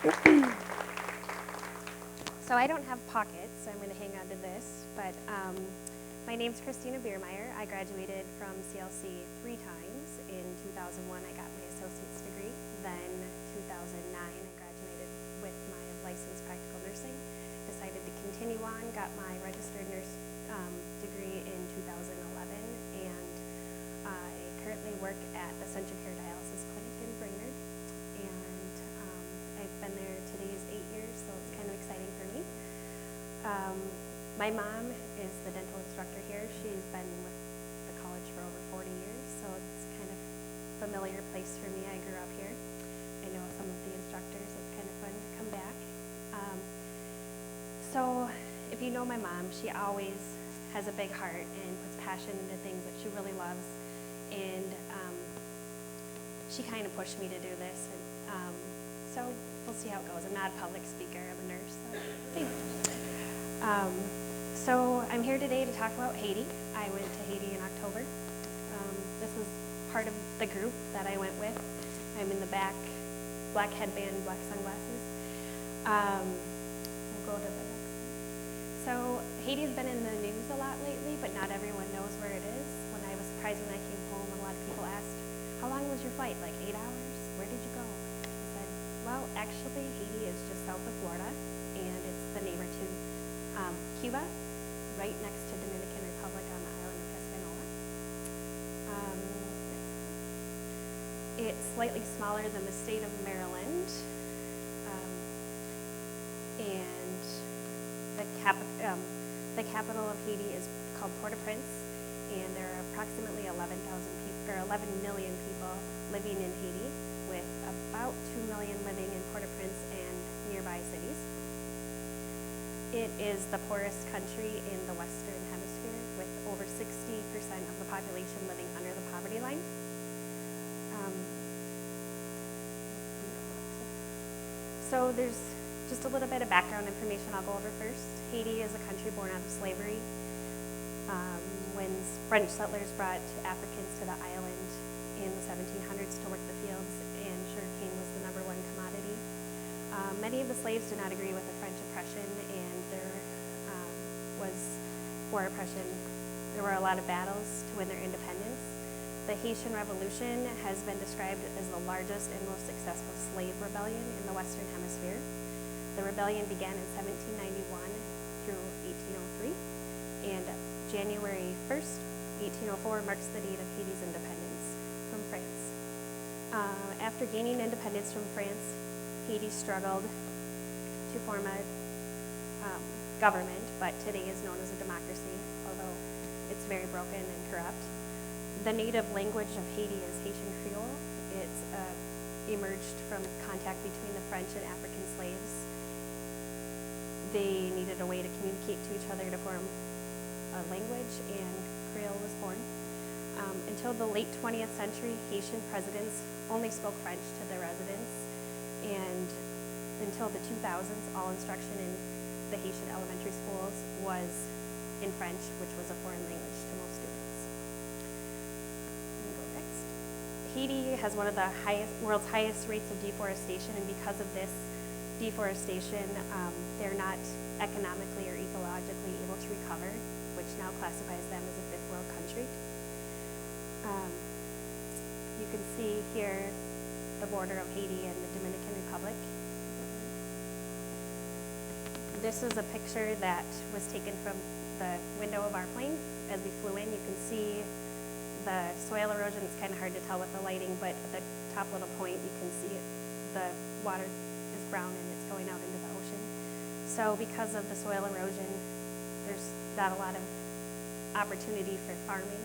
So I don't have pockets, so I'm going to hang on to this, but my name's Christina Biermaier. I graduated from CLC 3 times. In 2001, I got my associate's degree. Then 2009, I graduated with my licensed practical nursing. Decided to continue on, got my registered nurse degree in 2011, and I currently work at the Central Care Dialysis Clinic in Brainerd. And I've been there, today is 8 years, so it's kind of exciting for me. My mom is the dental instructor here. She's been with the college for over 40 years, so it's kind of a familiar place for me. I grew up here. I know some of the instructors. It's kind of fun to come back. So if you know my mom, she always has a big heart and puts passion into things that she really loves. And she kind of pushed me to do this. And, so we'll see how it goes. I'm not a public speaker. I'm a nurse. So I'm here today to talk about Haiti. I went to Haiti in October. This was part of the group that I went with. I'm in the back, black headband, black sunglasses. We'll go to the next one. So Haiti's been in the news a lot lately, but not everyone knows where it is. When I was surprised when I came home, a lot of people asked, how long was your flight? Like 8 hours? Where did you go? I said, well, actually, Haiti is just south of Florida, and it's the neighbor to Cuba, right next to Dominican Republic on the island of Hispaniola. It's slightly smaller than the state of Maryland, and the capital of Haiti is called Port-au-Prince, and there are approximately 11 million people living in Haiti, with about 2 million living in Port-au-Prince and nearby cities. It is the poorest country in the Western Hemisphere, with over 60% of the population living under the poverty line. So there's just a little bit of background information I'll go over first. Haiti is a country born out of slavery. When French settlers brought Africans to the island in the 1700s to work the fields, and sugarcane was the #1 commodity. Many of the slaves did not agree with the French oppression, and there was, for oppression, there were a lot of battles to win their independence. The Haitian Revolution has been described as the largest and most successful slave rebellion in the Western Hemisphere. The rebellion began in 1791 through 1803, and January 1st, 1804 marks the date of Haiti's independence from France. After gaining independence from France, Haiti struggled to form a government, but today is known as a democracy, although it's very broken and corrupt. The native language of Haiti is Haitian Creole. It's emerged from contact between the French and African slaves. They needed a way to communicate to each other to form a language, and Creole was born. Until the late 20th century, Haitian presidents only spoke French to their residents, and until the 2000s, all instruction in the Haitian elementary schools was in French, which was a foreign language to most students. Go next. Haiti has one of the world's highest rates of deforestation, and because of this deforestation, they're not economically or ecologically able to recover, which now classifies them as a fifth world country. You can see here the border of Haiti and the Dominican Republic. This is a picture that was taken from the window of our plane as we flew in. You can see the soil erosion. It's kind of hard to tell with the lighting, but at the top little point, you can see the water is brown and it's going out into the ocean. So because of the soil erosion, there's not a lot of opportunity for farming.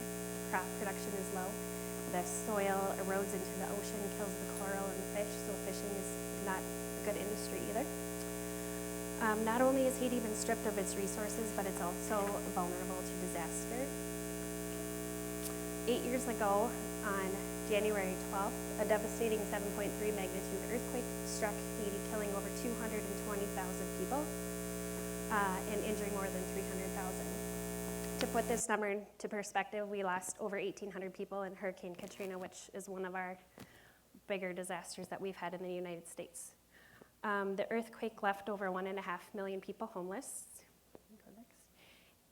Crop production is low. The soil erodes into the ocean, kills the coral and the fish, so fishing is not a good industry either. Not only has Haiti been stripped of its resources, but it's also vulnerable to disaster. 8 years ago, on January 12th, a devastating 7.3 magnitude earthquake struck Haiti, killing over 220,000 people and injuring more than 300,000. To put this number into perspective, we lost over 1,800 people in Hurricane Katrina, which is one of our bigger disasters that we've had in the United States. The earthquake left over 1.5 million people homeless,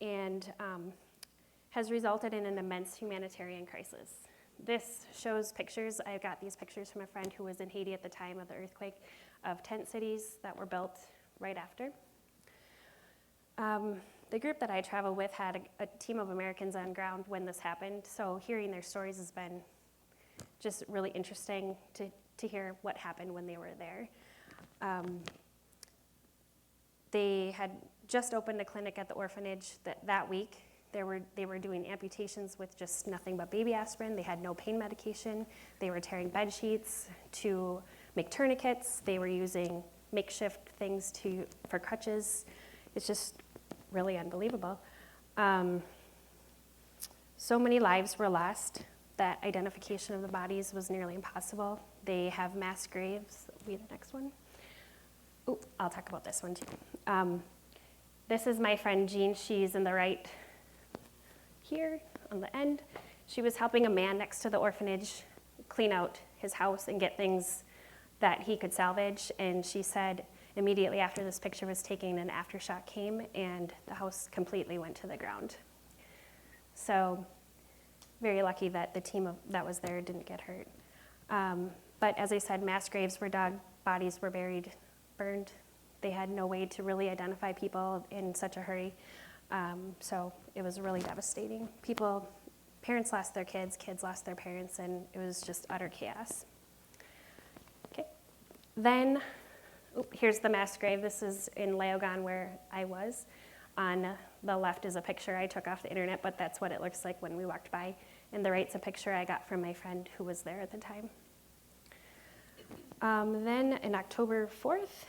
and has resulted in an immense humanitarian crisis. This shows pictures. I got these pictures from a friend who was in Haiti at the time of the earthquake of tent cities that were built right after. The group that I travel with had a team of Americans on ground when this happened, so hearing their stories has been just really interesting to hear what happened when they were there. They had just opened a clinic at the orphanage that week. They were doing amputations with just nothing but baby aspirin. They had no pain medication. They were tearing bed sheets to make tourniquets. They were using makeshift things for crutches. It's just really unbelievable. So many lives were lost that identification of the bodies was nearly impossible. They have mass graves. That'll be the next one. Oh, I'll talk about this one too. This is my friend Jean. She's in the right here on the end. She was helping a man next to the orphanage clean out his house and get things that he could salvage. And she said immediately after this picture was taken, an aftershock came and the house completely went to the ground. So very lucky that the team that was there didn't get hurt. But as I said, mass graves where dog bodies were burned. They had no way to really identify people in such a hurry. So it was really devastating. Parents lost their kids lost their parents, and it was just utter chaos. Okay. Then, here's the mass grave. This is in Leogane where I was. On the left is a picture I took off the internet, but that's what it looks like when we walked by. And the right's a picture I got from my friend who was there at the time. Then in October 4th,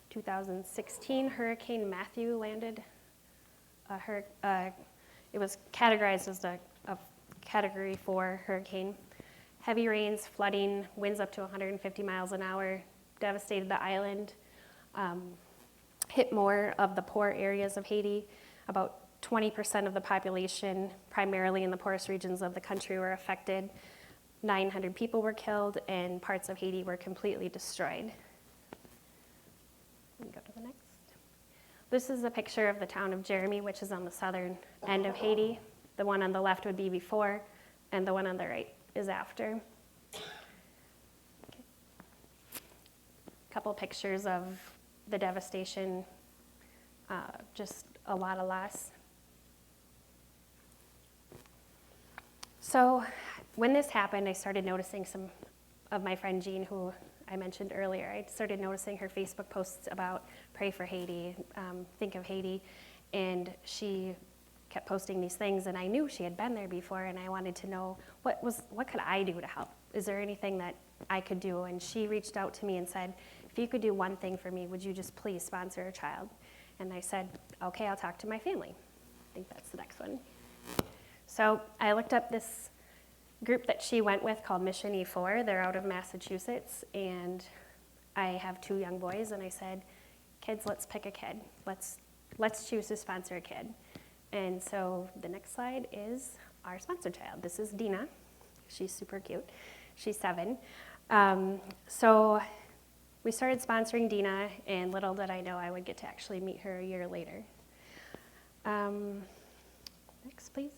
2016, Hurricane Matthew landed. It was categorized as a Category 4 hurricane. Heavy rains, flooding, winds up to 150 miles an hour, devastated the island, hit more of the poor areas of Haiti. About 20% of the population, primarily in the poorest regions of the country, were affected. 900 people were killed, and parts of Haiti were completely destroyed. Go to the next. This is a picture of the town of Biermaier, which is on the southern end of Haiti. The one on the left would be before, and the one on the right is after. Okay. A couple pictures of the devastation, just a lot of loss. So when this happened, I started noticing some of my friend Jean, who I mentioned earlier. I started noticing her Facebook posts about pray for Haiti, think of Haiti, and she kept posting these things, and I knew she had been there before, and I wanted to know what could I do to help? Is there anything that I could do? And she reached out to me and said, if you could do one thing for me, would you just please sponsor a child? And I said, okay, I'll talk to my family. I think that's the next one. So I looked up this group that she went with called Mission E4. They're out of Massachusetts, and I have 2 young boys, and I said, kids, let's pick a kid. Let's choose to sponsor a kid. And so the next slide is our sponsor child. This is Dina. She's super cute. She's 7. So we started sponsoring Dina, and little did I know I would get to actually meet her a year later. Next, please.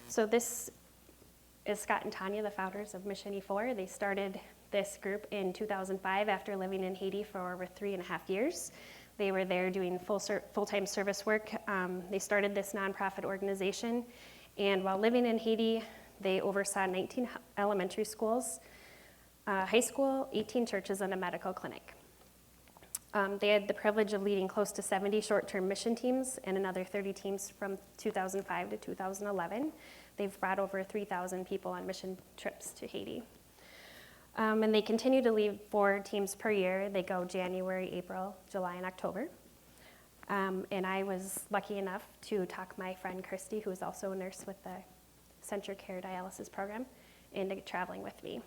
So this is Scott and Tanya, the founders of Mission E4. They started this group in 2005 after living in Haiti for over 3.5 years. They were there doing full-time service work. They started this nonprofit organization, and while living in Haiti, they oversaw 19 elementary schools, high school, 18 churches, and a medical clinic. They had the privilege of leading close to 70 short-term mission teams and another 30 teams from 2005 to 2011. They've brought over 3,000 people on mission trips to Haiti. And they continue to lead 4 teams per year. They go January, April, July, and October. And I was lucky enough to talk my friend Christy, who is also a nurse with the Central Care Dialysis Program, into traveling with me.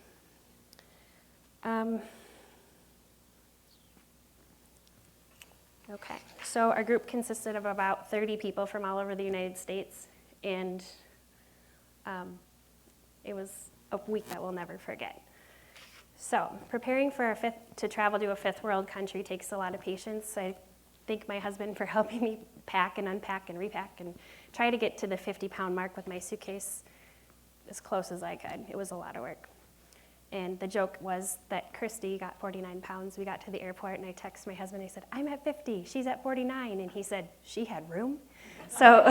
Okay, so our group consisted of about 30 people from all over the United States, and it was a week that we'll never forget. So preparing for to travel to a fifth world country takes a lot of patience. I thank my husband for helping me pack and unpack and repack and try to get to the 50-pound mark with my suitcase as close as I could. It was a lot of work. And the joke was that Christy got 49 pounds. We got to the airport and I texted my husband. I said, I'm at 50, she's at 49. And he said, she had room? So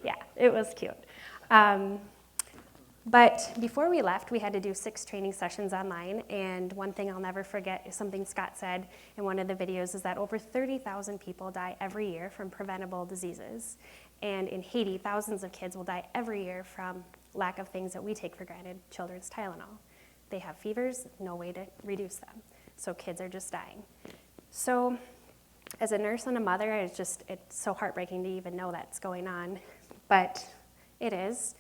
yeah, it was cute. But before we left, we had to do 6 training sessions online, and one thing I'll never forget is something Scott said in one of the videos is that over 30,000 people die every year from preventable diseases. And in Haiti, thousands of kids will die every year from lack of things that we take for granted, children's Tylenol. They have fevers, no way to reduce them. So kids are just dying. So as a nurse and a mother, it's so heartbreaking to even know that's going on, but it is.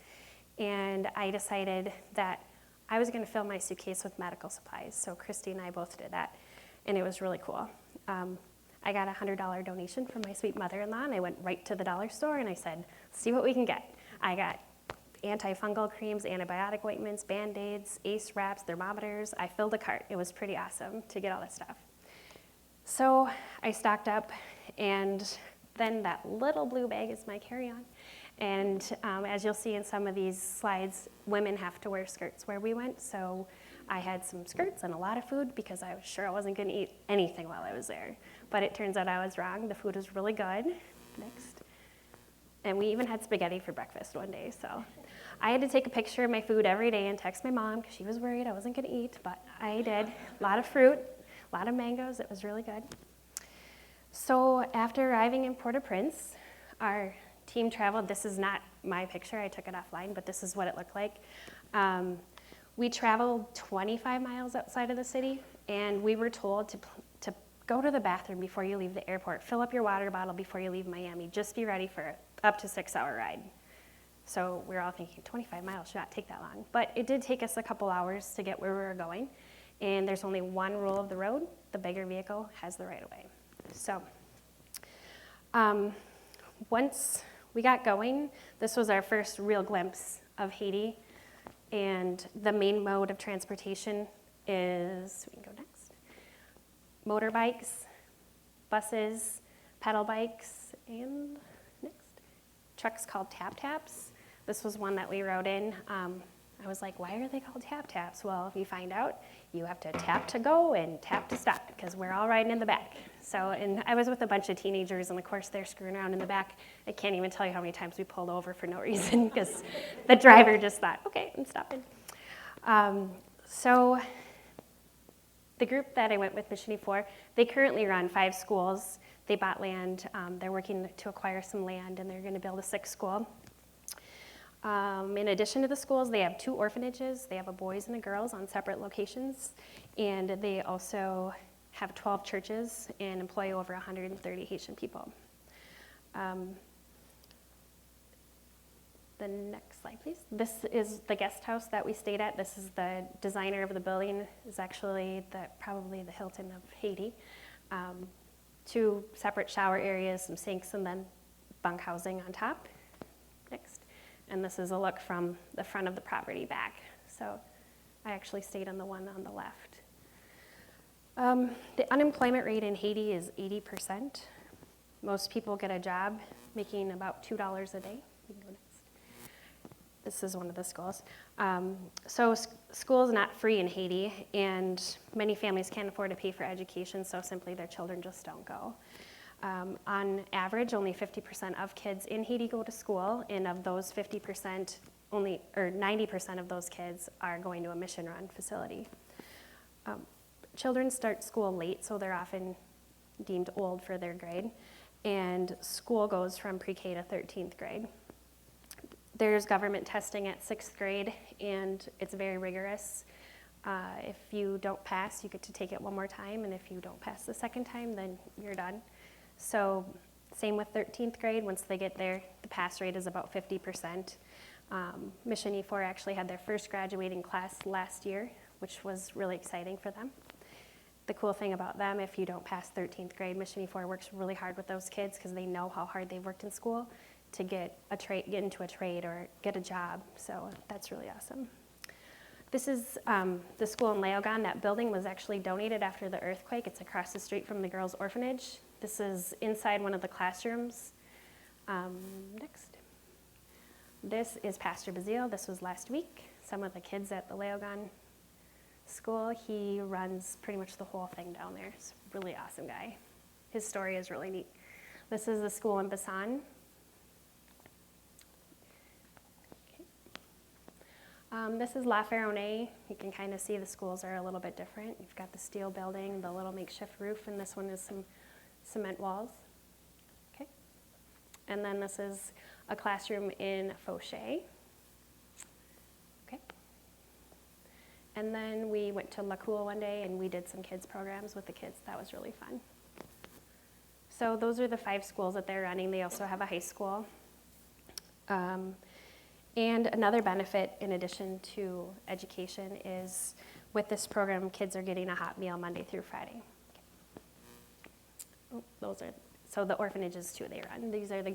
And I decided that I was going to fill my suitcase with medical supplies. So Christy and I both did that, and it was really cool. I got a $100 donation from my sweet mother-in-law, and I went right to the dollar store, and I said, see what we can get. I got antifungal creams, antibiotic ointments, Band-Aids, ACE wraps, thermometers. I filled a cart. It was pretty awesome to get all this stuff. So I stocked up, and then that little blue bag is my carry-on. And as you'll see in some of these slides, women have to wear skirts where we went. So I had some skirts and a lot of food because I was sure I wasn't going to eat anything while I was there. But it turns out I was wrong. The food was really good. Next. And we even had spaghetti for breakfast one day. So I had to take a picture of my food every day and text my mom because she was worried I wasn't going to eat. But I did. A lot of fruit, a lot of mangoes. It was really good. So after arriving in Port-au-Prince, our team traveled. This is not my picture. I took it offline, but this is what it looked like. We traveled 25 miles outside of the city, and we were told to go to the bathroom before you leave the airport. Fill up your water bottle before you leave Miami. Just be ready for up to 6-hour ride. So we were all thinking 25 miles should not take that long. But it did take us a couple hours to get where we were going. And there's only one rule of the road. The bigger vehicle has the right of way. So once we got going, this was our first real glimpse of Haiti, and the main mode of transportation is, we can go next, motorbikes, buses, pedal bikes, and next, trucks called tap-taps. This was one that we rode in. I was like, why are they called tap-taps? Well, if you find out, you have to tap to go and tap to stop because we're all riding in the back. So, and I was with a bunch of teenagers, and of course they're screwing around in the back. I can't even tell you how many times we pulled over for no reason because the driver just thought, okay, I'm stopping. So the group that I went with, Mission 4, they currently run 5 schools. They bought land. They're working to acquire some land, and they're going to build a 6th school. In addition to the schools, they have 2 orphanages. They have a boys and a girls on separate locations, and they also have 12 churches and employ over 130 Haitian people. The next slide, please. This is the guest house that we stayed at. This is the designer of the building. Is actually probably the Hilton of Haiti. 2 separate shower areas, some sinks, and then bunk housing on top. Next. And this is a look from the front of the property back. So I actually stayed on the one on the left. The unemployment rate in Haiti is 80%. Most people get a job making about $2 a day. You can go next. This is one of the schools. So school is not free in Haiti, and many families can't afford to pay for education, so simply their children just don't go. On average, only 50% of kids in Haiti go to school, and of those 50%, 90% of those kids are going to a mission-run facility. Children start school late, so they're often deemed old for their grade, and school goes from pre-K to 13th grade. There's government testing at 6th grade, and it's very rigorous. If you don't pass, you get to take it one more time, and if you don't pass the second time, then you're done. So same with 13th grade. Once they get there, the pass rate is about 50%. Mission E4 actually had their first graduating class last year, which was really exciting for them. The cool thing about them, if you don't pass 13th grade, Mission E4 works really hard with those kids because they know how hard they've worked in school to get into a trade or get a job. So that's really awesome. This is the school in Leogan. That building was actually donated after the earthquake. It's across the street from the girls' orphanage. This is inside one of the classrooms. Next. This is Pastor Bazile. This was last week. Some of the kids at the Leogan school. He runs pretty much the whole thing down there. He's a really awesome guy. His story is really neat. This is the school in Basan. This is La Ferronne. You can kind of see the schools are a little bit different. You've got the steel building, the little makeshift roof, and this one is some cement walls. Okay. And then this is a classroom in Fauché. Okay. And then we went to La Cool one day and we did some kids programs with the kids. That was really fun. So those are the 5 schools that they're running. They also have a high school. And another benefit in addition to education is with this program, kids are getting a hot meal Monday through Friday. Oh, so the orphanages too they run. These are the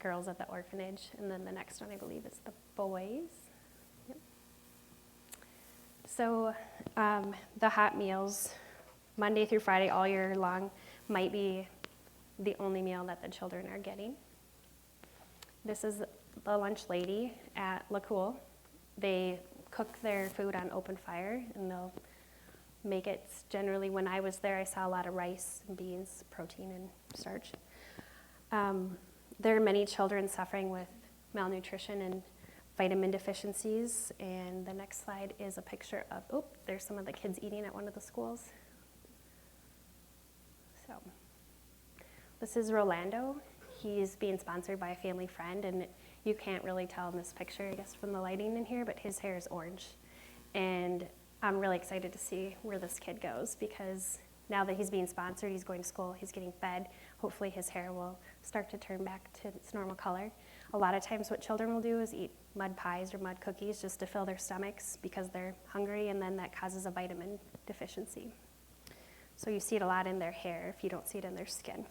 girls at the orphanage, and then the next one I believe is the boys. Yep. So the hot meals, Monday through Friday all year long, might be the only meal that the children are getting. This is the lunch lady at La Cool. They cook their food on open fire and they'll make it. Generally, when I was there, I saw a lot of rice and beans, protein and starch. There are many children suffering with malnutrition and vitamin deficiencies. And the next slide is a picture of, there's some of the kids eating at one of the schools. So this is Rolando. He's being sponsored by a family friend, and you can't really tell in this picture, I guess, from the lighting in here, but his hair is orange. And I'm really excited to see where this kid goes, because now that he's being sponsored, he's going to school, he's getting fed, hopefully his hair will start to turn back to its normal color. A lot of times what children will do is eat mud pies or mud cookies just to fill their stomachs because they're hungry, and then that causes a vitamin deficiency. So you see it a lot in their hair if you don't see it in their skin.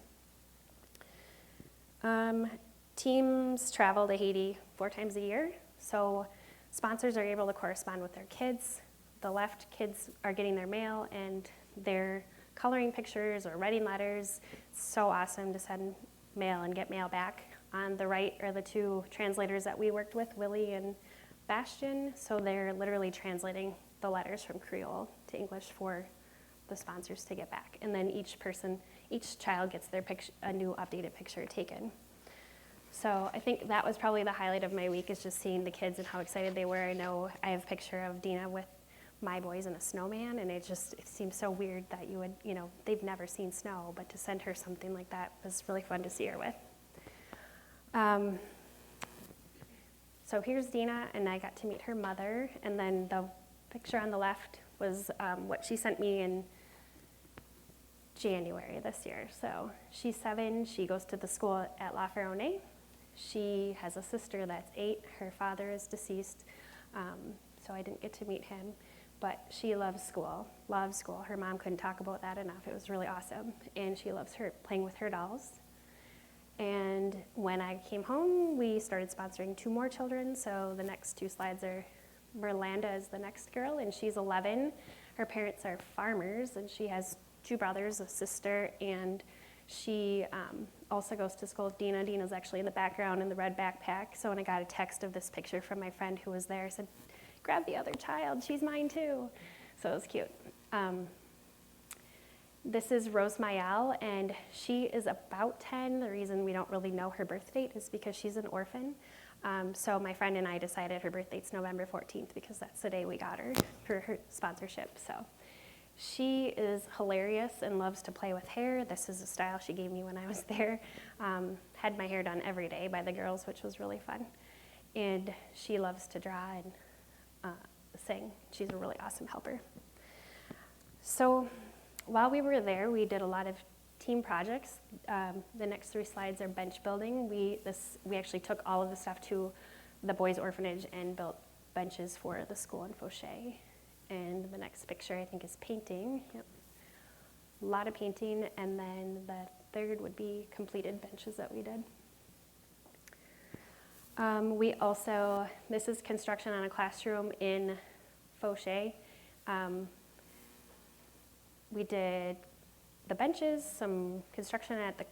Teams travel to Haiti 4 times a year, so sponsors are able to correspond with their kids. The left, kids are getting their mail and they're coloring pictures or writing letters. It's so awesome to send mail and get mail back. On the right are the 2 translators that we worked with, Willie and Bastian, so they're literally translating the letters from Creole to English for the sponsors to get back. And then each child gets their a new updated picture taken. So I think that was probably the highlight of my week, is just seeing the kids and how excited they were. I know I have a picture of Dina with my boys and a snowman, and it seems so weird that you would, they've never seen snow, but to send her something like that was really fun to see her with. So here's Dina, and I got to meet her mother, and then the picture on the left was what she sent me in January this year. So she's 7, she goes to the school at La Ferronne. She has a sister that's 8, her father is deceased, so I didn't get to meet him, but she loves school. Her mom couldn't talk about that enough. It was really awesome, and she loves playing with her dolls. And when I came home, we started sponsoring 2 more children, so the next 2 slides are Merlanda is the next girl, and she's 11. Her parents are farmers, and she has 2 brothers, a sister, and she also goes to school with Dina. Dina's actually in the background in the red backpack. So when I got a text of this picture from my friend who was there, I said, grab the other child, she's mine too. So it was cute. This is Rose Mayal, and she is about 10. The reason we don't really know her birth date is because she's an orphan. So my friend and I decided her birth date's November 14th because that's the day we got her for her sponsorship. So she is hilarious and loves to play with hair. This is a style she gave me when I was there. Had my hair done every day by the girls, which was really fun. And she loves to draw and sing. She's a really awesome helper. So while we were there, we did a lot of team projects. The next 3 slides are bench building. We actually took all of the stuff to the boys' orphanage and built benches for the school in Fauché. And the next picture, I think, is painting. Yep. A lot of painting, and then the third would be completed benches that we did. This is construction on a classroom in fauché. We did the benches, some construction at the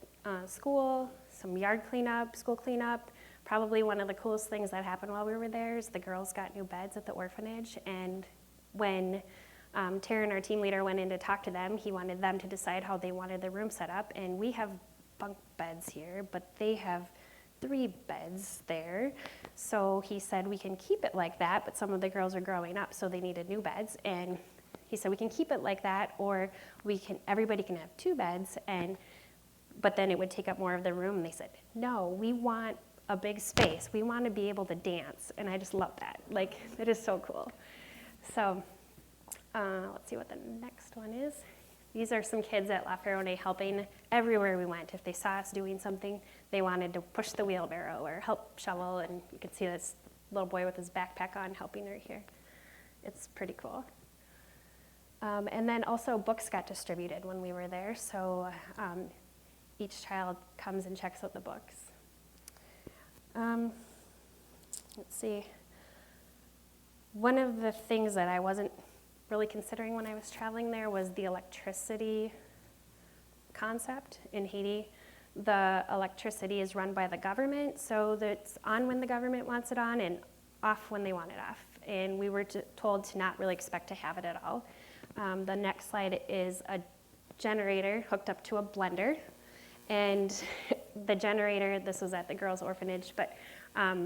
school, some yard cleanup, school cleanup. Probably one of the coolest things that happened while we were there is the girls got new beds at the orphanage, and when Taryn, our team leader, went in to talk to them, he wanted them to decide how they wanted their room set up, and we have bunk beds here, but they have 3 beds there. So he said we can keep it like that, but some of the girls are growing up, so they needed new beds, and he said we can keep it like that, or everybody can have 2 beds, but then it would take up more of the room. And they said, no, we want a big space. We want to be able to dance, and I just love that. Like, it is so cool. So let's see what the next one is. These are some kids at La Ferrone helping everywhere we went. If they saw us doing something, they wanted to push the wheelbarrow or help shovel, and you can see this little boy with his backpack on helping right here. It's pretty cool. And then also books got distributed when we were there, so each child comes and checks out the books. Let's see. One of the things that I wasn't really considering when I was traveling there was the electricity concept in Haiti. The electricity is run by the government, so that it's on when the government wants it on and off when they want it off. And we were told to not really expect to have it at all. The next slide is a generator hooked up to a blender. And the generator, this was at the girls' orphanage, but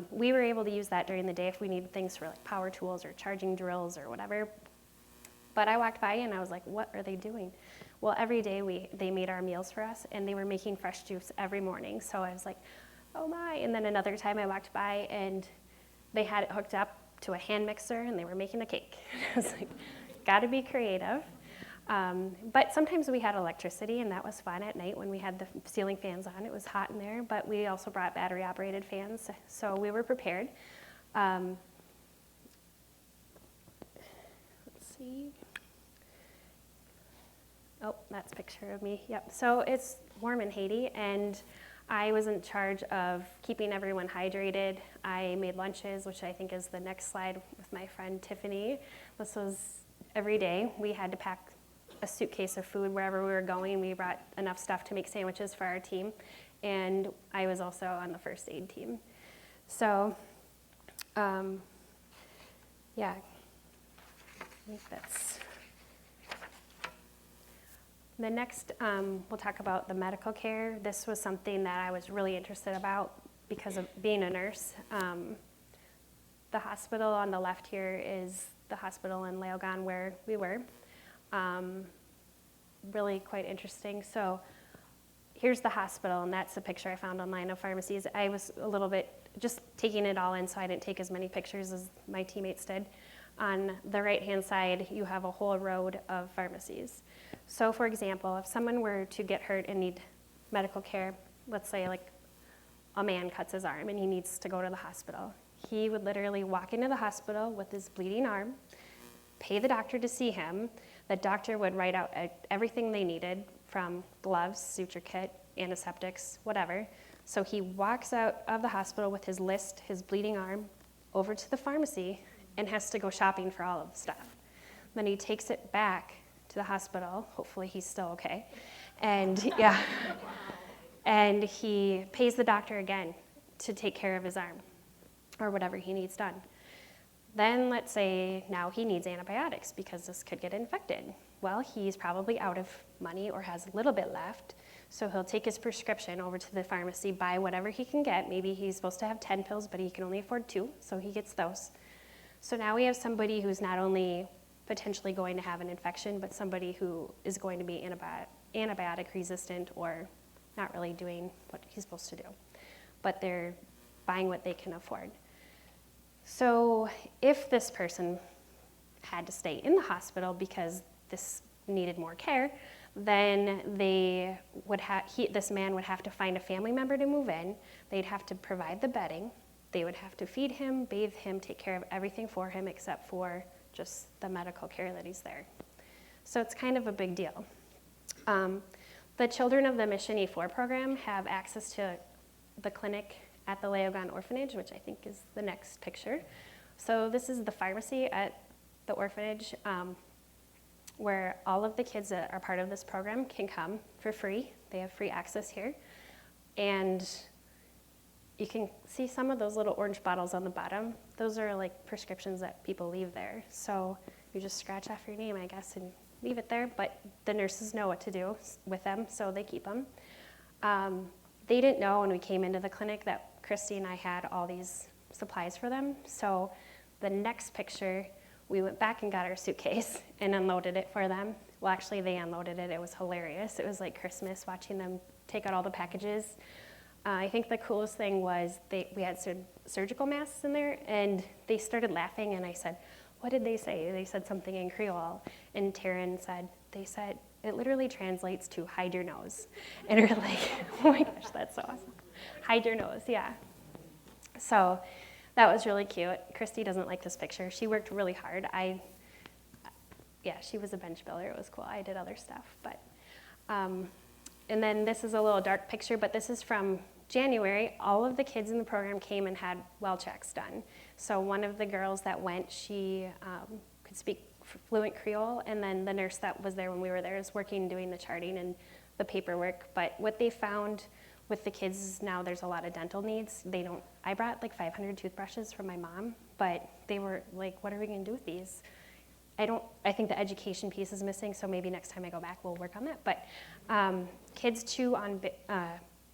we were able to use that during the day if we needed things for like power tools or charging drills or whatever. But I walked by and I was like, what are they doing? Well, every day they made our meals for us, and they were making fresh juice every morning. So I was like, oh my. And then another time I walked by and they had it hooked up to a hand mixer and they were making a cake. I was like, gotta be creative. But sometimes we had electricity, and that was fun at night when we had the ceiling fans on. It was hot in there, but we also brought battery-operated fans, so we were prepared. Let's see. Oh, that's a picture of me. Yep. So it's warm in Haiti, and I was in charge of keeping everyone hydrated. I made lunches, which I think is the next slide, with my friend Tiffany. This was every day. We had to pack a suitcase of food wherever we were going. We brought enough stuff to make sandwiches for our team, and I was also on the first aid team. So, yeah, I think that's. The next, we'll talk about the medical care. This was something that I was really interested about because of being a nurse. The hospital on the left here is the hospital in Léogâne where we were. Really quite interesting. So here's the hospital, and that's a picture I found online of pharmacies. I was a little bit just taking it all in, so I didn't take as many pictures as my teammates did. On the right-hand side, you have a whole road of pharmacies. So for example, if someone were to get hurt and need medical care, let's say like a man cuts his arm and he needs to go to the hospital, he would literally walk into the hospital with his bleeding arm, pay the doctor to see him. The doctor would write out everything they needed, from gloves, suture kit, antiseptics, whatever. So he walks out of the hospital with his list, his bleeding arm, over to the pharmacy and has to go shopping for all of the stuff. Then he takes it back to the hospital. Hopefully he's still okay. And yeah, and he pays the doctor again to take care of his arm or whatever he needs done. Then let's say now he needs antibiotics because this could get infected. Well, he's probably out of money or has a little bit left, so he'll take his prescription over to the pharmacy, buy whatever he can get. Maybe he's supposed to have 10 pills, but he can only afford 2, so he gets those. So now we have somebody who's not only potentially going to have an infection, but somebody who is going to be antibiotic resistant or not really doing what he's supposed to do. But they're buying what they can afford. So if this person had to stay in the hospital because this needed more care, then this man would have to find a family member to move in. They'd have to provide the bedding. They would have to feed him, bathe him, take care of everything for him except for just the medical care that he's there. So it's kind of a big deal. The children of the Mission E4 program have access to the clinic at the Léogâne Orphanage, which I think is the next picture. So this is the pharmacy at the orphanage, where all of the kids that are part of this program can come for free. They have free access here. And you can see some of those little orange bottles on the bottom. Those are like prescriptions that people leave there. So you just scratch off your name, I guess, and leave it there. But the nurses know what to do with them, so they keep them. They didn't know when we came into the clinic that Christy and I had all these supplies for them. So the next picture, we went back and got our suitcase and unloaded it for them. Well, actually, they unloaded it. It was hilarious. It was like Christmas watching them take out all the packages. I think the coolest thing was we had surgical masks in there, and they started laughing, and I said, "What did they say?" They said something in Creole, and Taryn said, they said, "It literally translates to hide your nose." And we're like, oh my gosh, that's so awesome. Hide your nose, yeah. So that was really cute. Christy doesn't like this picture. She worked really hard. Yeah, she was a bench builder. It was cool. I did other stuff, but, and then this is a little dark picture, but this is from January. All of the kids in the program came and had well checks done. So one of the girls that went, she could speak fluent Creole, and then the nurse that was there when we were there is working, doing the charting and the paperwork. But what they found with the kids is now there's a lot of dental needs. I brought like 500 toothbrushes from my mom, but they were like, what are we gonna do with these? I think the education piece is missing, so maybe next time I go back we'll work on that. But kids chew on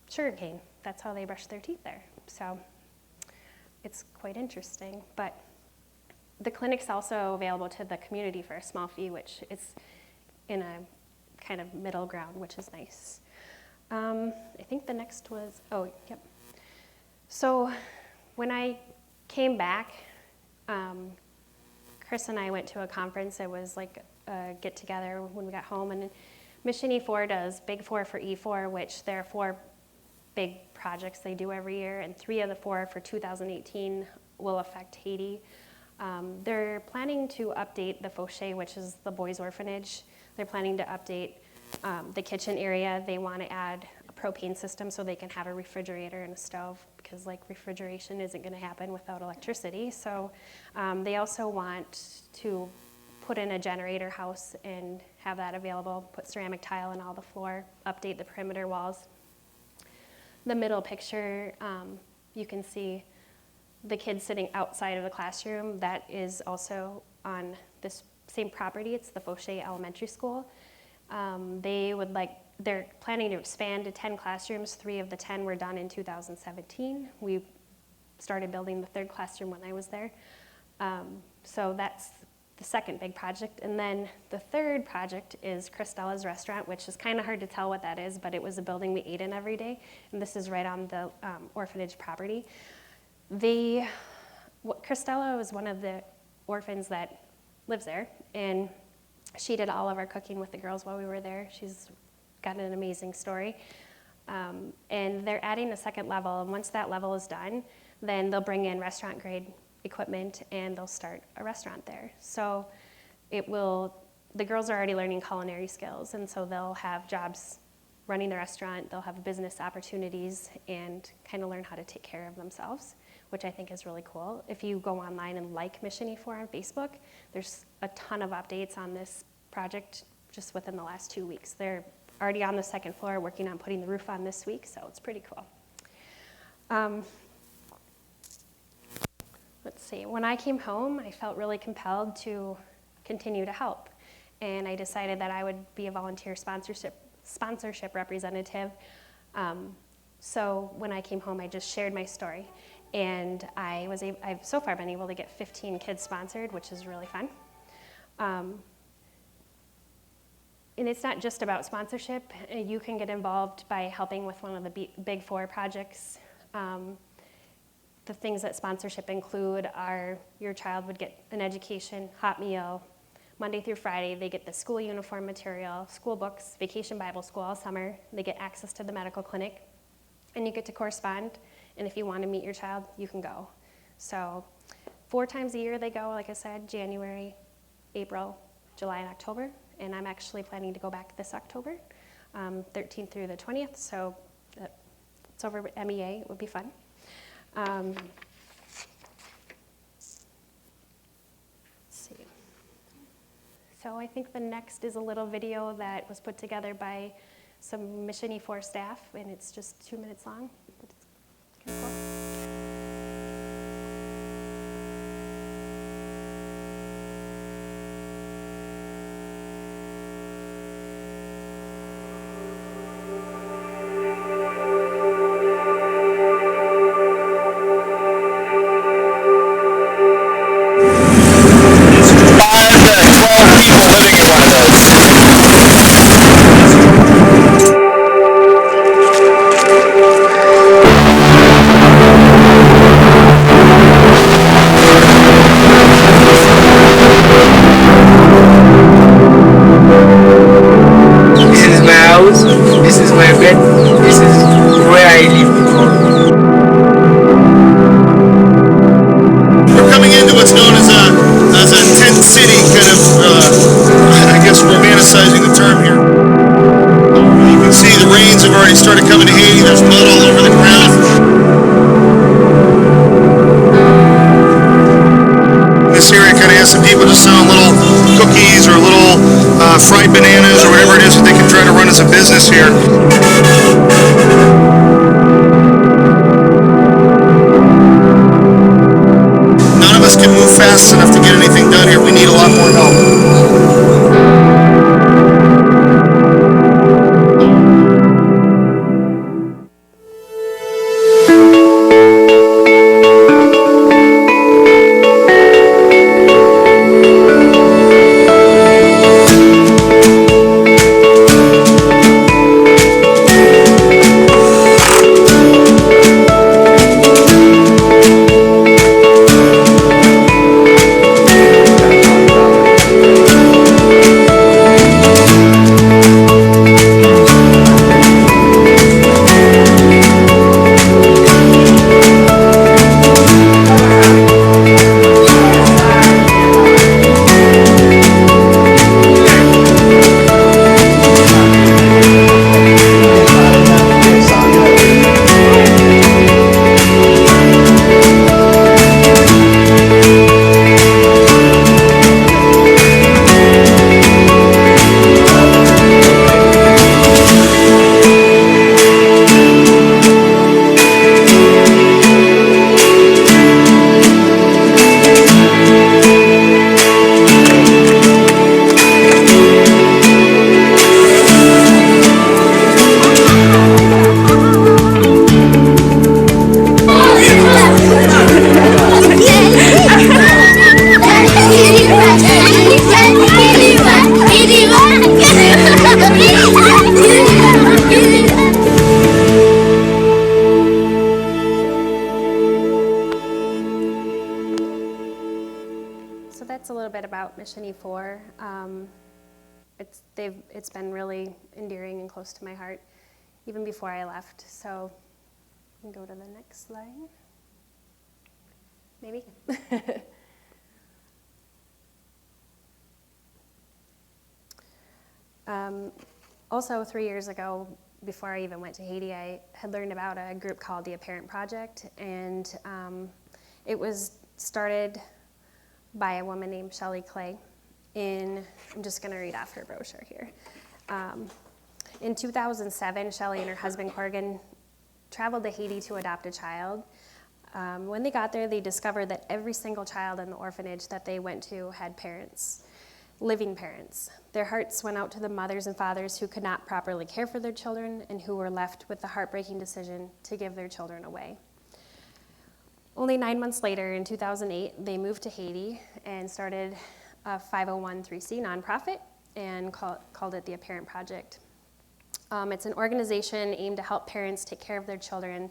sugarcane. That's how they brush their teeth there. So it's quite interesting. But the clinic's also available to the community for a small fee, which is in a kind of middle ground, which is nice. I think the next was, oh, yep. So when I came back, Chris and I went to a conference. It was like a get together when we got home, and Mission E4 does Big 4 for E4, which there are 4 big projects they do every year, and 3 of the 4 for 2018 will affect Haiti. They're planning to update the Fauché, which is the boys' orphanage. They're planning to update the kitchen area. They want to add a propane system so they can have a refrigerator and a stove, because like refrigeration isn't going to happen without electricity. So they also want to put in a generator house and have that available, put ceramic tile in all the floor, update the perimeter walls. The middle picture, you can see the kids sitting outside of the classroom. That is also on this same property. It's the Fauché Elementary School. They're planning to expand to 10 classrooms. 3 of the 10 were done in 2017. We started building the 3rd classroom when I was there. So that's the second big project. And then the 3rd project is Cristella's Restaurant, which is kind of hard to tell what that is, but it was a building we ate in every day. And this is right on the orphanage property. Christella was one of the orphans that lives there, and she did all of our cooking with the girls while we were there. She's got an amazing story. And they're adding a 2nd level, and once that level is done, then they'll bring in restaurant grade equipment and they'll start a restaurant there. So the girls are already learning culinary skills, and so they'll have jobs running the restaurant, they'll have business opportunities, and kind of learn how to take care of themselves, which I think is really cool. If you go online and like Mission E4 on Facebook, there's a ton of updates on this project just within the last 2 weeks. They're already on the 2nd floor working on putting the roof on this week, so it's pretty cool. Let's see, when I came home, I felt really compelled to continue to help, and I decided that I would be a volunteer sponsorship representative. So when I came home, I just shared my story, and I've so far been able to get 15 kids sponsored, which is really fun. And it's not just about sponsorship. You can get involved by helping with one of the Big 4 projects. The things that sponsorship include are your child would get an education, hot meal, Monday through Friday. They get the school uniform material, school books, vacation Bible school all summer. They get access to the medical clinic, and you get to correspond. And if you want to meet your child, you can go. So 4 times a year they go, like I said, January, April, July, and October. And I'm actually planning to go back this October, 13th through the 20th. So it's over at MEA. It would be fun. Let's see. So I think the next is a little video that was put together by some Mission E4 staff, and it's just 2 minutes long. But it's kind of cool. This is my bed. This is where I live. We're coming into what's known as a tent city, kind of, I guess, romanticizing the term here. You can see the rains have already started coming to Haiti. There's mud all over the ground. This area kind of has some people just selling little cookies or little fried bananas or whatever it is that they can try to run as a business here. None of us can move fast enough to get anything done here. We need a lot more help. So that's a little bit about Mission E4. It's been really endearing and close to my heart, even before I left. So we can go to the next slide. Maybe. Also, 3 years ago, before I even went to Haiti, I had learned about a group called the Apparent Project, and it was started by a woman named Shelley Clay. I'm just going to read off her brochure here. In 2007, Shelley and her husband Corrigan traveled to Haiti to adopt a child. When they got there, they discovered that every single child in the orphanage that they went to had parents, living parents. Their hearts went out to the mothers and fathers who could not properly care for their children and who were left with the heartbreaking decision to give their children away. Only 9 months later, in 2008, they moved to Haiti and started a 501(c)(3) nonprofit and called it the Apparent Project. It's an organization aimed to help parents take care of their children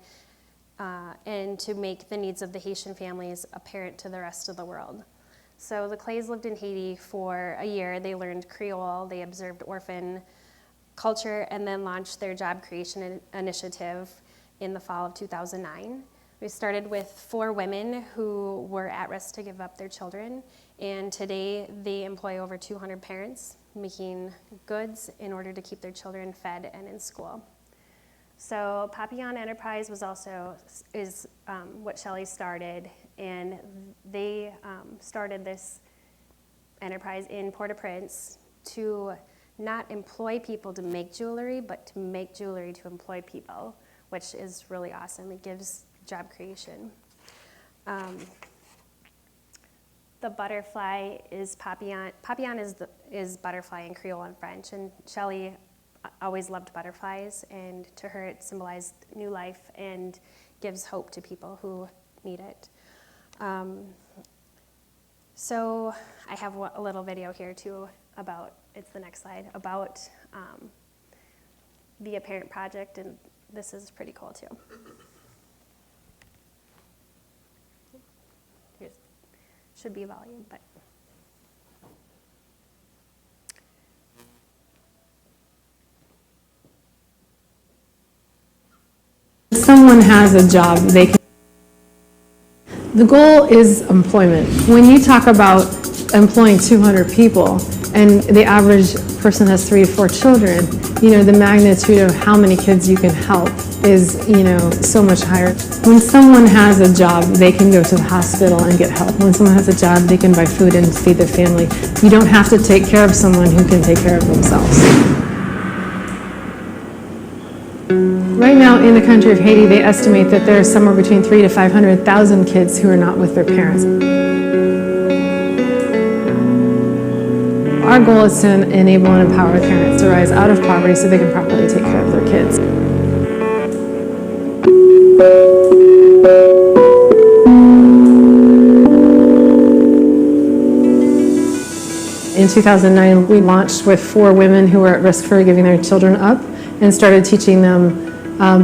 and to make the needs of the Haitian families apparent to the rest of the world. So the Clays lived in Haiti for a year. They learned Creole, they observed orphan culture, and then launched their job creation initiative in the fall of 2009. We started with 4 women who were at risk to give up their children, and today they employ over 200 parents making goods in order to keep their children fed and in school. So Papillon Enterprise is what Shelley started, and they started this enterprise in Port-au-Prince to not employ people to make jewelry, but to make jewelry to employ people, which is really awesome. It gives job creation. The butterfly is papillon. Papillon is butterfly in Creole and French, and Shelley always loved butterflies, and to her it symbolized new life and gives hope to people who need it. So I have a little video here too about, it's the next slide, about the Apparent Project, and this is pretty cool too. Here's, should be volume, but. Someone has a job, they can. The goal is employment. When you talk about employing 200 people and the average person has 3 to 4 children, the magnitude of how many kids you can help is, so much higher. When someone has a job, they can go to the hospital and get help. When someone has a job, they can buy food and feed their family. You don't have to take care of someone who can take care of themselves. Right now in the country of Haiti, they estimate that there are somewhere between 300,000 to 500,000 kids who are not with their parents. Our goal is to enable and empower parents to rise out of poverty so they can properly take care of their kids. In 2009, we launched with 4 women who were at risk for giving their children up and started teaching them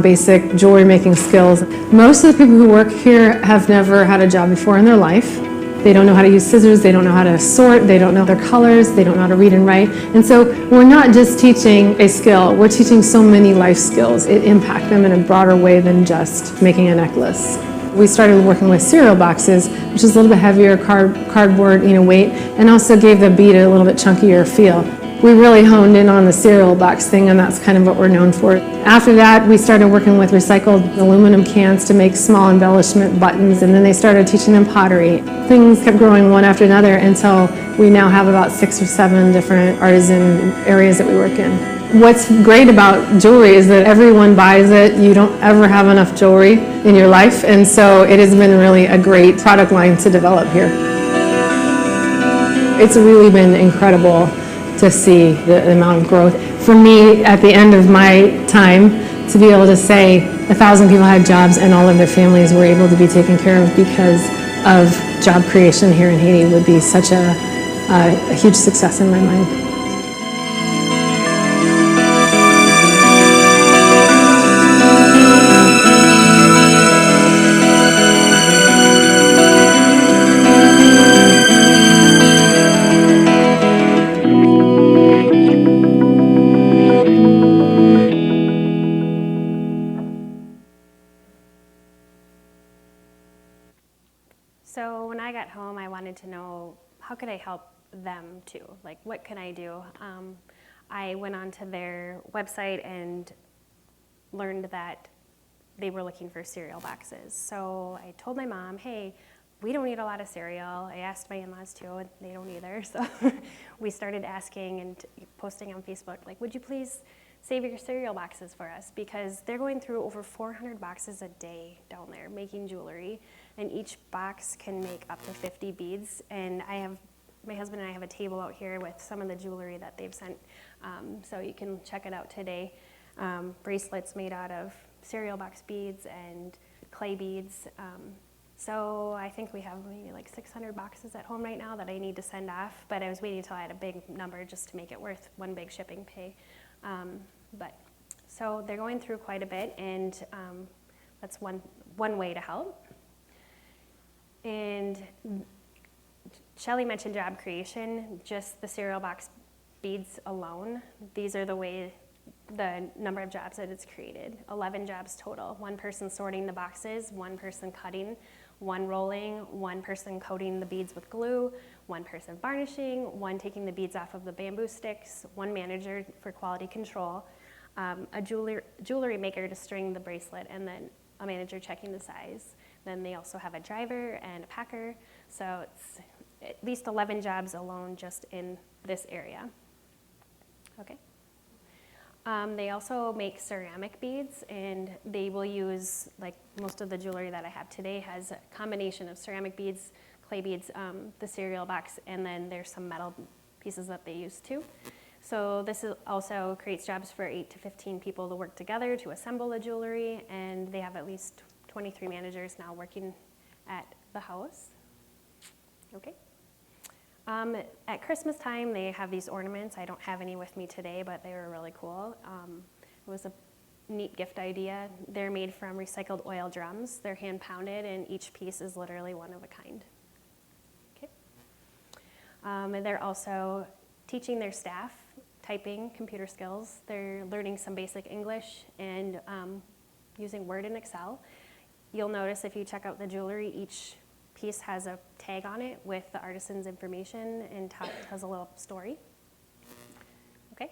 basic jewelry making skills. Most of the people who work here have never had a job before in their life. They don't know how to use scissors, they don't know how to sort, they don't know their colors, they don't know how to read and write. And so we're not just teaching a skill, we're teaching so many life skills. It impacts them in a broader way than just making a necklace. We started working with cereal boxes, which is a little bit heavier cardboard weight, and also gave the bead a little bit chunkier feel. We really honed in on the cereal box thing, and that's kind of what we're known for. After that, we started working with recycled aluminum cans to make small embellishment buttons, and then they started teaching them pottery. Things kept growing one after another until we now have about 6 or 7 different artisan areas that we work in. What's great about jewelry is that everyone buys it. You don't ever have enough jewelry in your life, and so it has been really a great product line to develop here. It's really been incredible to see the amount of growth. For me, at the end of my time, to be able to say 1,000 people had jobs and all of their families were able to be taken care of because of job creation here in Haiti would be such a huge success in my mind. So when I got home, I wanted to know, how could I help them too? Like, what can I do? I went onto their website and learned that they were looking for cereal boxes. So I told my mom, hey, we don't eat a lot of cereal. I asked my in-laws too, and they don't either. So we started asking and posting on Facebook, like, would you please save your cereal boxes for us? Because they're going through over 400 boxes a day down there making jewelry, and each box can make up to 50 beads. And my husband and I have a table out here with some of the jewelry that they've sent, so you can check it out today. Bracelets made out of cereal box beads and clay beads. So I think we have maybe like 600 boxes at home right now that I need to send off, but I was waiting until I had a big number just to make it worth one big shipping pay. So they're going through quite a bit, and that's one way to help. And Shelley mentioned job creation, just the cereal box beads alone. These are the number of jobs that it's created. 11 jobs total. 1 person sorting the boxes, 1 person cutting, 1 rolling, 1 person coating the beads with glue, 1 person varnishing, 1 taking the beads off of the bamboo sticks, 1 manager for quality control, a jewelry maker to string the bracelet, and then a manager checking the size. Then they also have a driver and a packer, so at least 11 jobs alone just in this area. Okay. They also make ceramic beads, and they will use, like most of the jewelry that I have today has a combination of ceramic beads, clay beads, the cereal box, and then there's some metal pieces that they use too. So this also creates jobs for 8 to 15 people to work together to assemble the jewelry, and they have at least 23 managers now working at the house. Okay. At Christmas time, they have these ornaments. I don't have any with me today, but they were really cool. It was a neat gift idea. They're made from recycled oil drums. They're hand pounded, and each piece is literally one of a kind. Okay. And they're also teaching their staff typing, computer skills. They're learning some basic English and using Word and Excel. You'll notice if you check out the jewelry, each piece has a tag on it with the artisan's information and tells a little story. Okay.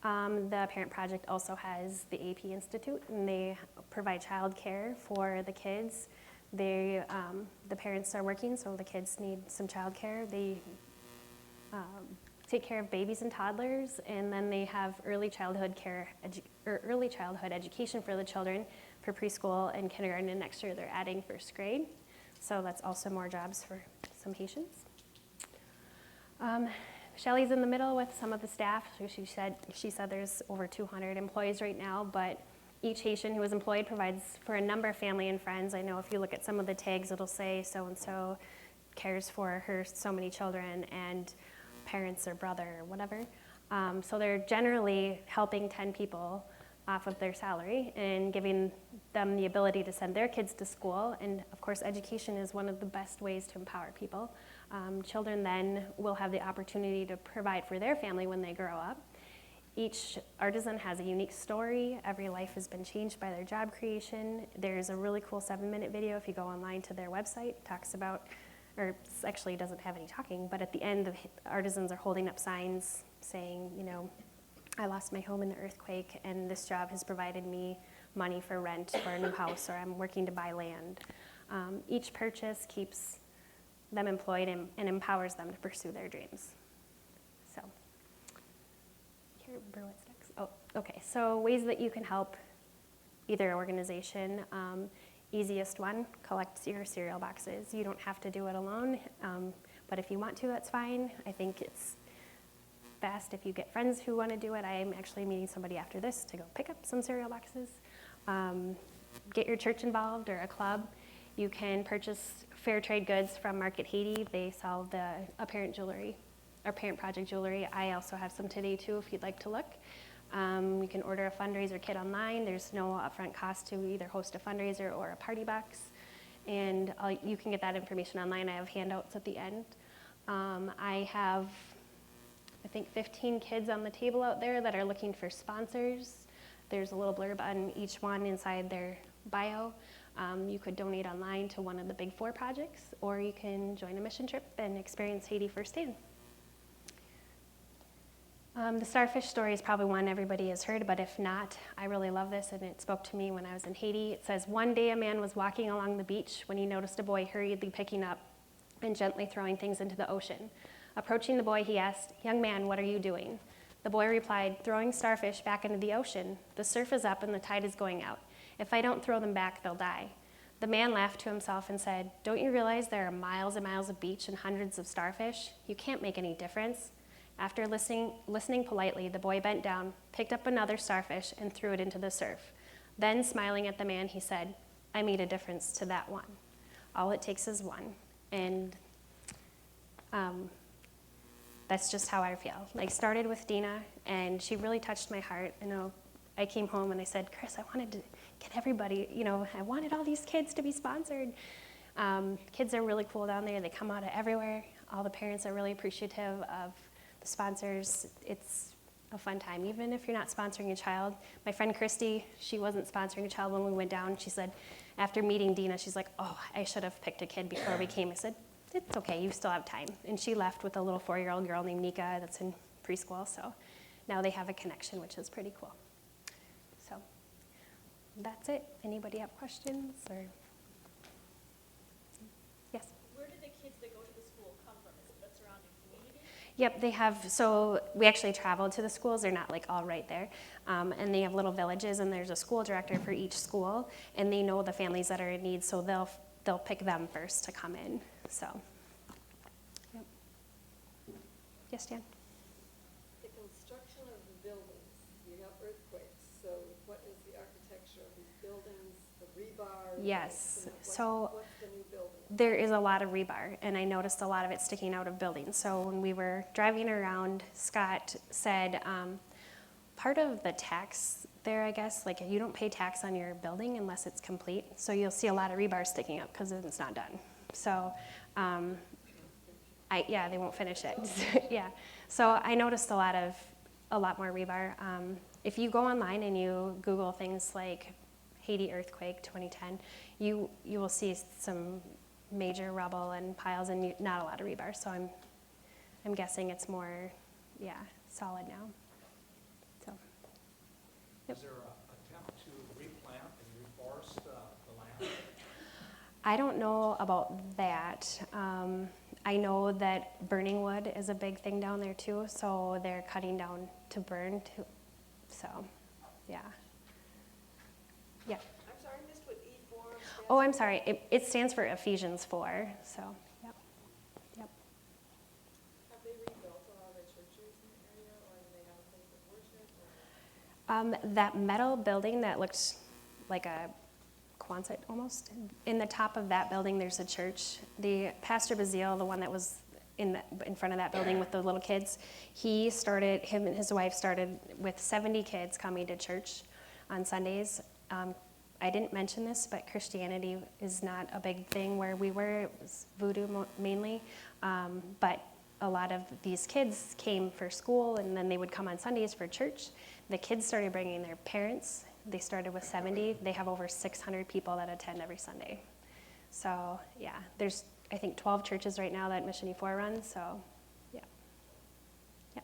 The Parent Project also has the AP Institute, and they provide childcare for the kids. The parents are working, so the kids need some childcare. They take care of babies and toddlers, and then they have early childhood education for the children for preschool and kindergarten, and next year they're adding first grade. So that's also more jobs for some Haitians. Shelley's in the middle with some of the staff. So she said there's over 200 employees right now, but each Haitian who is employed provides for a number of family and friends. I know if you look at some of the tags, it'll say so-and-so cares for her so many children and parents or brother or whatever. So they're generally helping 10 people off of their salary and giving them the ability to send their kids to school. And of course, education is one of the best ways to empower people. Children then will have the opportunity to provide for their family when they grow up. Each artisan has a unique story. Every life has been changed by their job creation. There's a really cool 7-minute video if you go online to their website. It talks about, or actually doesn't have any talking, but at the end, the artisans are holding up signs saying, you know, I lost my home in the earthquake, and this job has provided me money for rent for a new house, or I'm working to buy land. Each purchase keeps them employed and empowers them to pursue their dreams. So, can't remember what's next. Oh, okay. So ways that you can help either organization. Easiest one, collect your cereal boxes. You don't have to do it alone, but if you want to, that's fine. I think it's best if you get friends who want to do it. I am actually meeting somebody after this to go pick up some cereal boxes. Get your church involved or a club. You can purchase fair trade goods from Market Haiti. They sell the Parent Project jewelry. I also have some today too if you'd like to look. You can order a fundraiser kit online. There's no upfront cost to either host a fundraiser or a party box. And you can get that information online. I have handouts at the end. I have, I think, 15 kids on the table out there that are looking for sponsors. There's a little blurb on each one inside their bio. You could donate online to one of the Big 4 projects, or you can join a mission trip and experience Haiti firsthand. The starfish story is probably one everybody has heard, but if not, I really love this, and it spoke to me when I was in Haiti. It says, one day a man was walking along the beach when he noticed a boy hurriedly picking up and gently throwing things into the ocean. Approaching the boy, he asked, "Young man, what are you doing?" The boy replied, "Throwing starfish back into the ocean. The surf is up and the tide is going out. If I don't throw them back, they'll die." The man laughed to himself and said, "Don't you realize there are miles and miles of beach and hundreds of starfish? You can't make any difference." After listening politely, the boy bent down, picked up another starfish, and threw it into the surf. Then, smiling at the man, he said, "I made a difference to that one. All it takes is one." And that's just how I feel. I started with Dina, and she really touched my heart. I know I came home and I said, "Chris, I wanted to get everybody, I wanted all these kids to be sponsored." Kids are really cool down there. They come out of everywhere. All the parents are really appreciative of the sponsors. It's a fun time, even if you're not sponsoring a child. My friend Christy, she wasn't sponsoring a child when we went down. She said, after meeting Dina, she's like, "Oh, I should have picked a kid before we came." I said, "It's okay, you still have time." And she left with a little 4-year-old girl named Nika that's in preschool, so now they have a connection, which is pretty cool. So that's it. Anybody have questions? Or yes? Where do the kids that go to the Yep, they have, so we actually traveled to the schools, they're not like all right there. And they have little villages and there's a school director for each school and they know the families that are in need, so they'll pick them first to come in, so. Yep. Yes, Dan? The construction of the buildings, you have earthquakes, so what is the architecture of these buildings, the rebar? Yes, What's so the new building? there is a lot of rebar, and I noticed a lot of it sticking out of buildings. So when we were driving around, Scott said, part of the tax there, I guess, like you don't pay tax on your building unless it's complete. So you'll see a lot of rebar sticking up because it's not done. So, yeah, they won't finish it. Yeah. So I noticed a lot more rebar. If you go online and you Google things like Haiti earthquake 2010, you will see some major rubble and piles and not a lot of rebar. So I'm guessing it's more, yeah, solid now. So. Yep. Is there an attempt to replant and reforest the land? I don't know about that. I know that burning wood is a big thing down there too, so they're cutting down to burn too. So, yeah. Yeah. I'm sorry, I missed what E4 stands Oh, I'm sorry. It stands for Ephesians 4. So, yep. Yep. Have they rebuilt a lot of the churches in the area, or do they have a place of worship? Or? That metal building that looks like a Quonset almost, in the top of that building there's a church. The Pastor Bazile, the one that was in front of that building with the little kids, him and his wife started with 70 kids coming to church on Sundays. I didn't mention this, but Christianity is not a big thing where we were. It was voodoo mainly, but a lot of these kids came for school and then they would come on Sundays for church. The kids started bringing their parents. They started with 70. They have over 600 people that attend every Sunday. So yeah, there's I think 12 churches right now that Mission E4 runs, so yeah. Yeah.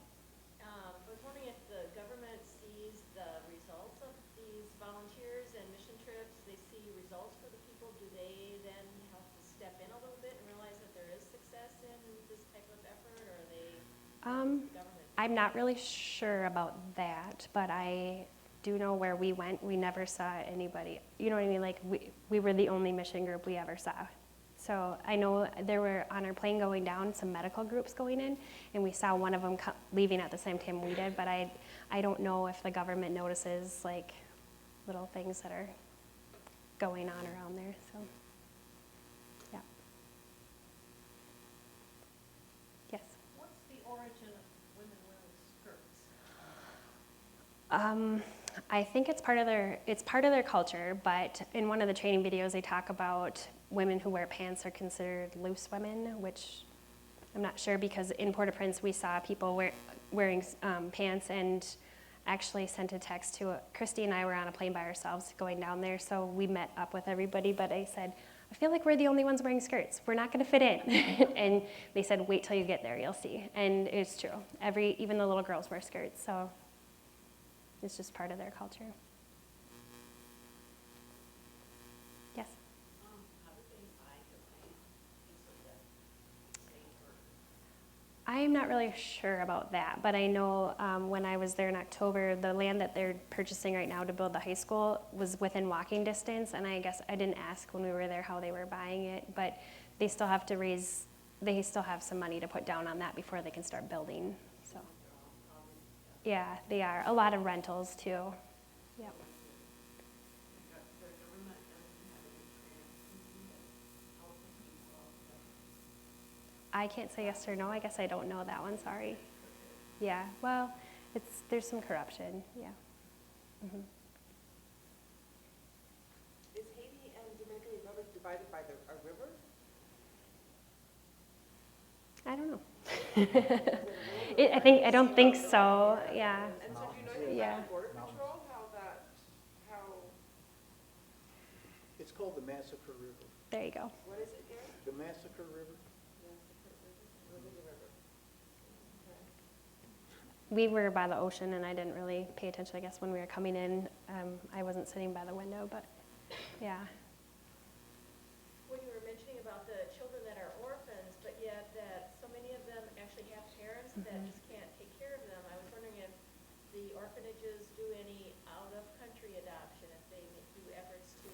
I was wondering if the government sees the results of these volunteers and mission trips, they see results for the people, do they then have to step in a little bit and realize that there is success in this type of effort, or are they government? I'm not really sure about that, but I do know where we went, we never saw anybody, you know what I mean, like we were the only mission group we ever saw. So I know there were, on our plane going down, some medical groups going in, and we saw one of them leaving at the same time we did, but I don't know if the government notices like little things that are going on around there, so yeah. Yes? What's the origin of women wearing skirts? I think it's part of their culture, but in one of the training videos they talk about women who wear pants are considered loose women, which I'm not sure, because in Port-au-Prince we saw people wearing pants, and actually sent a text to Christy and I were on a plane by ourselves going down there, so we met up with everybody, but I said, I feel like we're the only ones wearing skirts. We're not going to fit in. And they said, wait till you get there, you'll see. And it's true. Even the little girls wear skirts, so it's just part of their culture. Yes? How do they buy the land? Is it the state or? I'm not really sure about that, but I know when I was there in October, the land that they're purchasing right now to build the high school was within walking distance, and I guess I didn't ask when we were there how they were buying it, but they still have some money to put down on that before they can start building, so. Yeah, they are. A lot of rentals too. Yep. The government doesn't have any transparency that helps people. I can't say yes or no. I guess I don't know that one, sorry. Yeah, well, there's some corruption, yeah. Mm-hmm. Is Haiti and Dominican Republic divided by a river? I don't know. I don't think so, yeah. And so do you know anything Yeah. about Border Patrol, how, It's called the Massacre River. There you go. what is it, Gary? The Massacre River? We were by the ocean and I didn't really pay attention, I guess, when we were coming in. I wasn't sitting by the window, but yeah. When you were mentioning about the children that are orphans, but yet that so many of them actually actually have parents that just can't take care of them. I was wondering if the orphanages do any out-of-country adoption, if they do efforts to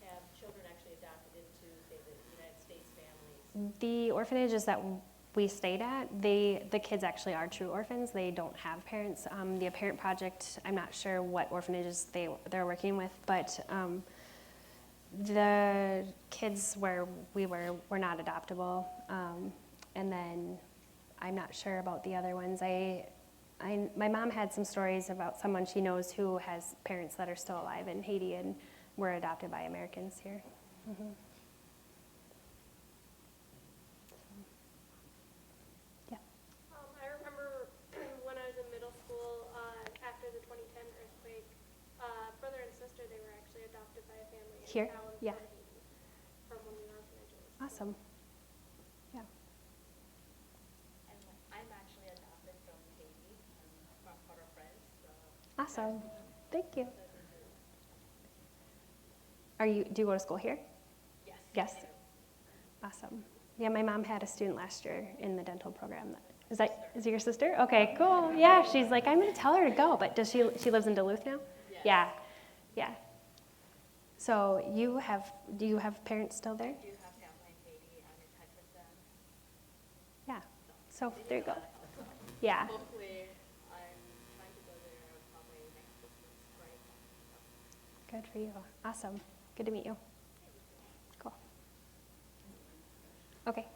have children actually adopted into, say, the United States families. The orphanages that we stayed at, the kids actually are true orphans. They don't have parents. The A Parent Project, I'm not sure what orphanages they're working with, but the kids where we were not adoptable. And then I'm not sure about the other ones. My mom had some stories about someone she knows who has parents that are still alive in Haiti and were adopted by Americans here. Mm-hmm. I remember when I was in middle school, after the 2010 earthquake, brother and sister, they were actually adopted by a family in Here? town Yeah. from Haiti, from one of the orphanages. Awesome. Yeah. I'm actually adopted from Haiti, from Port-au-Prince. Awesome. Thank you. Do you go to school here? Yes. Yes. Awesome. Yeah, my mom had a student last year in the dental program. Is it your sister? Okay, cool. Yeah, she's like, I'm going to tell her to go, but she lives in Duluth now? Yes. Yeah. Yeah. So do you have parents still there? I do have family in Haiti. I'm in touch with them. Yeah. So there you go. Yeah. Hopefully, I'm trying to go there probably next Christmas break. Good for you. Awesome. Good to meet you. Cool. Okay.